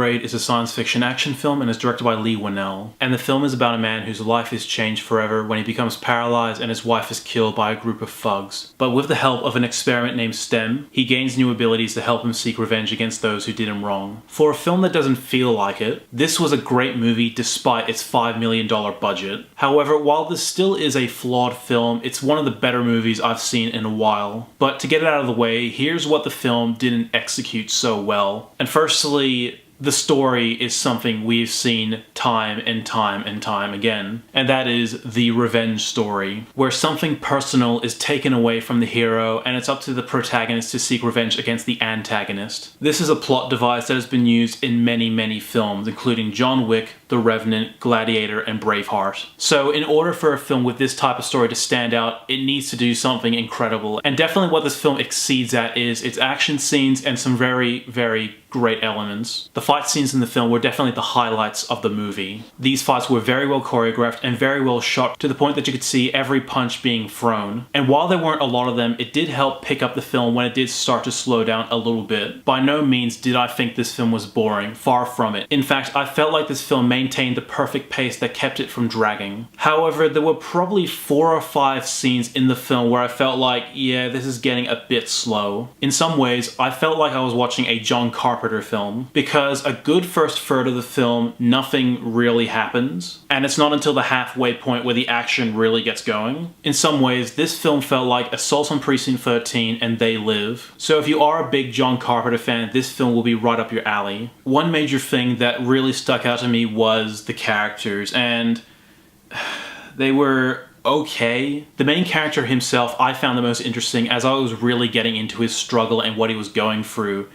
Upgrade is a science fiction action film and is directed by Leigh Whannell. And the film is about a man whose life is changed forever when he becomes paralyzed and his wife is killed by a group of thugs. But with the help of an experiment named STEM, he gains new abilities to help him seek revenge against those who did him wrong. For a film that doesn't feel like it, this was a great movie despite its $5 million budget. However, while this still is a flawed film, it's one of the better movies I've seen in a while. But to get it out of the way, here's what the film didn't execute so well. And firstly, the story is something we've seen time and time and time again, and that is the revenge story, where something personal is taken away from the hero and it's up to the protagonist to seek revenge against the antagonist. This is a plot device that has been used in many films, including John Wick, The Revenant, Gladiator, and Braveheart. So in order for a film with this type of story to stand out, it needs to do something incredible. And definitely what this film exceeds at is its action scenes and some very great elements. The fight scenes in the film were definitely the highlights of the movie. These fights were very well choreographed and very well shot to the point that you could see every punch being thrown. And while there weren't a lot of them, it did help pick up the film when it did start to slow down a little bit. By no means did I think this film was boring, far from it. In fact, I felt like this film maintained the perfect pace that kept it from dragging. However, there were probably 4 or 5 scenes in the film where I felt like, yeah, this is getting a bit slow. In some ways, I felt like I was watching a John Carpenter film, because a good first third of the film, nothing really happens, and it's not until the halfway point where the action really gets going. In some ways, this film felt like Assault on Precinct 13 and They Live. So if you are a big John Carpenter fan, this film will be right up your alley. One major thing that really stuck out to me was the characters, and they were okay. The main character himself I found the most interesting, as I was really getting into his struggle and what he was going through.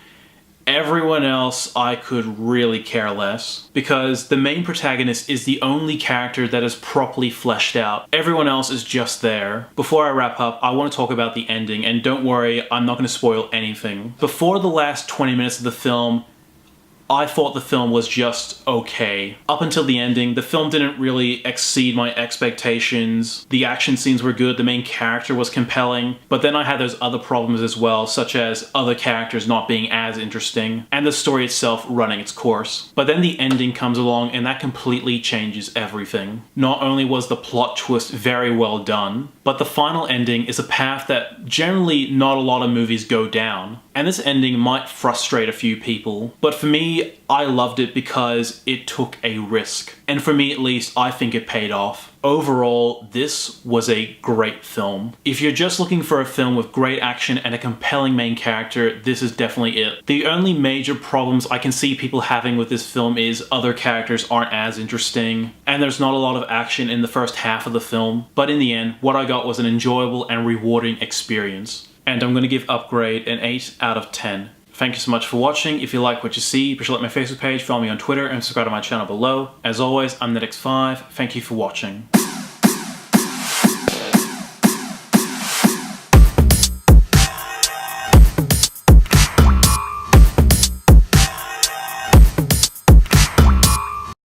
Everyone else I could really care less, because the main protagonist is the only character that is properly fleshed out. Everyone else is just there. Before I wrap up, I want to talk about the ending, and don't worry, I'm not going to spoil anything. Before the last 20 minutes of the film, I thought the film was just okay. Up until the ending, the film didn't really exceed my expectations. The action scenes were good, the main character was compelling, but then I had those other problems as well, such as other characters not being as interesting, and the story itself running its course. But then the ending comes along, and that completely changes everything. Not only was the plot twist very well done, but the final ending is a path that generally not a lot of movies go down. And this ending might frustrate a few people, but for me, I loved it because it took a risk. And for me at least, I think it paid off. Overall, this was a great film. If you're just looking for a film with great action and a compelling main character, this is definitely it. The only major problems I can see people having with this film is other characters aren't as interesting, and there's not a lot of action in the first half of the film. But in the end, what I got was an enjoyable and rewarding experience. And I'm going to give Upgrade an 8 out of 10. Thank you so much for watching. If you like what you see, be sure to like my Facebook page, follow me on Twitter, and subscribe to my channel below. As always, I'm NETX5. Thank you for watching.